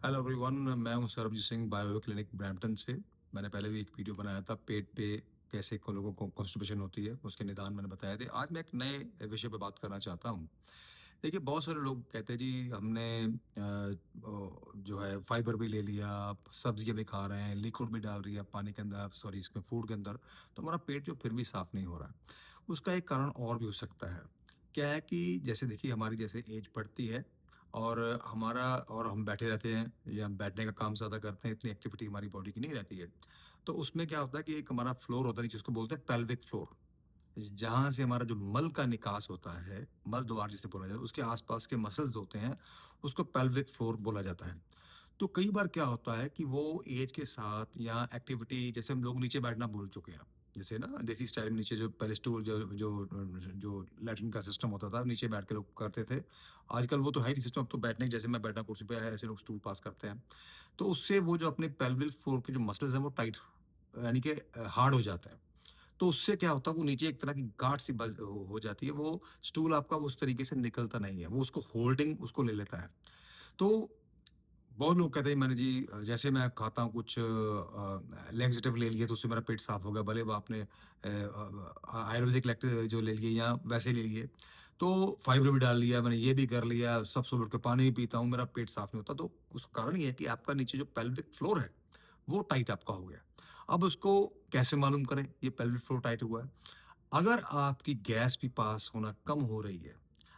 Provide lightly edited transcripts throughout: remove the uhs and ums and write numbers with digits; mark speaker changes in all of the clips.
Speaker 1: Hello everyone, मैं हूं Sarabjit Singh bio clinic Brampton से। मैंने पहले भी एक वीडियो बनाया था पेट पे कैसे को लोगों को कॉन्स्टिपेशन होती है, उसके निदान मैंने बताए थे। आज मैं एक नए विषय पे बात करना चाहता हूं। देखिए, बहुत सारे लोग कहते हैं जी हमने जो है फाइबर भी ले लिया, सब्जियां भी खा रहे हैं, लिक्विड भी डाल रही है पानी के अंदर, सॉरी इसमें फूड के अंदर, तो हमारा पेट जो फिर भी साफ नहीं हो रहा है। उसका एक कारण और भी हो सकता है। क्या है कि जैसे देखिए हमारी जैसे एज बढ़ती है और हम बैठे रहते हैं या बैठने का काम ज़्यादा करते हैं, इतनी एक्टिविटी हमारी बॉडी की नहीं रहती है। तो उसमें क्या होता है कि एक हमारा फ्लोर होता है जिसको बोलते हैं पेल्विक फ्लोर, जहाँ से हमारा जो मल का निकास होता है, मल द्वार जिसे बोला जाता है, उसके आस-पास के मसल्स होते हैं, उसको पेल्विक फ्लोर बोला जाता है। तो कई बार क्या होता है कि वो एज के साथ या एक्टिविटी, जैसे हम लोग नीचे बैठना भूल चुके हैं। जैसे ना देसी स्टाइल में नीचे जो पहले स्टूल जो जो जो लैट्रिन का सिस्टम होता था, नीचे बैठ के लोग करते थे। आजकल वो तो है ही नहीं सिस्टम, अब तो बैठने जैसे मैं बैठा कुर्सी पे, ऐसे लोग स्टूल पास करते हैं। तो उससे वो जो अपने पेल्विक फ्लोर के जो मसल्स हैं वो टाइट, यानी कि हार्ड हो जाता है। तो उससे क्या होता है, वो नीचे एक तरह की गांठ सी बस हो जाती है, वो स्टूल आपका उस तरीके से निकलता नहीं है, वो उसको होल्डिंग उसको ले लेता है। तो बहुत लोग कहते हैं मैंने जी जैसे मैं खाता हूँ कुछ लैक्सेटिव ले लिए तो उससे मेरा पेट साफ हो गया, भले वो आपने आयुर्वेदिक लैक्ट जो ले लिए या वैसे ले लिए। तो फाइबर भी डाल लिया, मैंने ये भी कर लिया, सब सुबह उठ के पानी भी पीता हूँ, मेरा पेट साफ नहीं होता। तो उसका कारण ये है कि आपका नीचे जो पेल्विक फ्लोर है वो टाइट आपका हो गया। अब उसको कैसे मालूम करें ये पेल्विक फ्लोर टाइट हुआ है? अगर आपकी गैस भी पास होना कम हो रही है,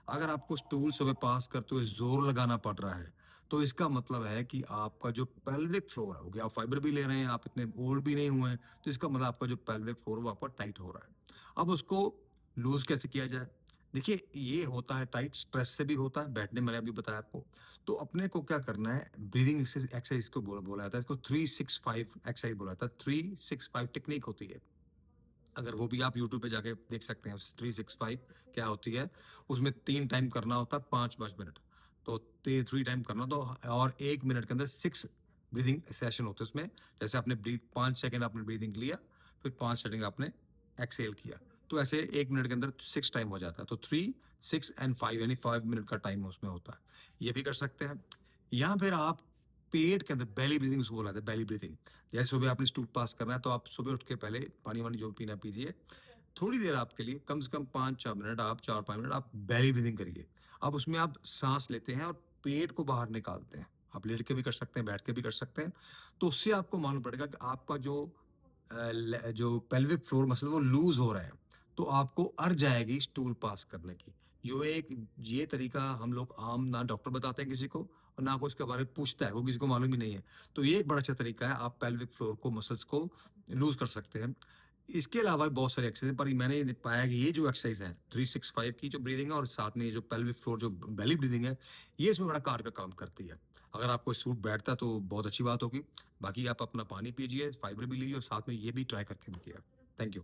Speaker 1: अगर आपको स्टूल सुबह पास करते हुए ज़ोर लगाना पड़ रहा है, तो इसका मतलब है कि आपका जो पेल्विक फ्लोर है, हो गया आप फाइबर भी ले रहे हैं, आप इतने ओल्ड भी नहीं हुए हैं, तो इसका मतलब आपका जो पेल्विक फ्लोर है वो आपका टाइट हो रहा है। अब उसको लूज़ कैसे किया जाए? देखिए, ये होता है टाइट, स्ट्रेस से भी होता है, बैठने मैंने अभी बताया आपको। तो अपने को क्या करना है, ब्रीथिंग एक्सरसाइज इसको बोला जाता है, इसको 3-6-5 एक्सरसाइज बोला जाता है, 3-6-5 टेक्निक होती है। अगर वो भी आप यूट्यूब पे जाके देख सकते हैं, 365 क्या होती है। उसमें 3 टाइम करना होता है 5-5 मिनट। तो 3 टाइम करना, तो और 1 मिनट के अंदर 6 ब्रीथिंग सेशन होते हैं उसमें। जैसे आपने 5 सेकंड आपने ब्रीथिंग लिया, फिर 5 सेकंड आपने एक्सहेल किया। तो ऐसे 1 मिनट के अंदर 6 टाइम हो जाता है। तो 3, 6 एंड 5 यानी 5 मिनट का टाइम उसमें होता है। ये भी कर सकते हैं। या फिर आप पेट के अंदर बेली ब्रीथिंग उसको बोला जाता है, बेली ब्रीथिंग। जैसे सुबह आपने स्टूल पास करना है तो आप सुबह उठ के पहले पानी-वानी जो पीना पीजिए। थोड़ी देर आपके लिए कम से कम 5-4 मिनट, आप 4-5 मिनट आप बेली ब्रीथिंग करिए। अब उसमें आप साँस लेते हैं और पेट को बाहर निकालते हैं। आप लेट के भी कर सकते हैं, बैठ के भी कर सकते हैं। तो उससे आपको मालूम पड़ेगा कि आपका जो जो पेल्विक फ्लोर मसल वो लूज़ हो रहे हैं। तो आपको अर्ज आएगी स्टूल पास करने की। ये तरीका हम लोग आम ना डॉक्टर बताते हैं किसी को और ना कोई इसके बारे में पूछता है, वो किसी को मालूम ही नहीं है। तो ये एक बड़ा अच्छा तरीका है, आप पेल्विक फ्लोर को मसल्स को लूज़ कर सकते हैं। इसके अलावा भी बहुत सारे एक्सरसाइज़ हैं, पर मैंने ये पाया कि ये जो एक्सरसाइज़ है 365 की जो ब्रीथिंग है और साथ में ये जो पेल्विक फ्लोर जो बेली ब्रीथिंग है, ये इसमें बड़ा कारगर काम करती है। अगर आपको सूट बैठता है तो बहुत अच्छी बात होगी। बाकी आप अपना पानी पीजिए, फाइबर भी लीजिए और साथ में ये भी ट्राई करके देखिएगा। Thank you.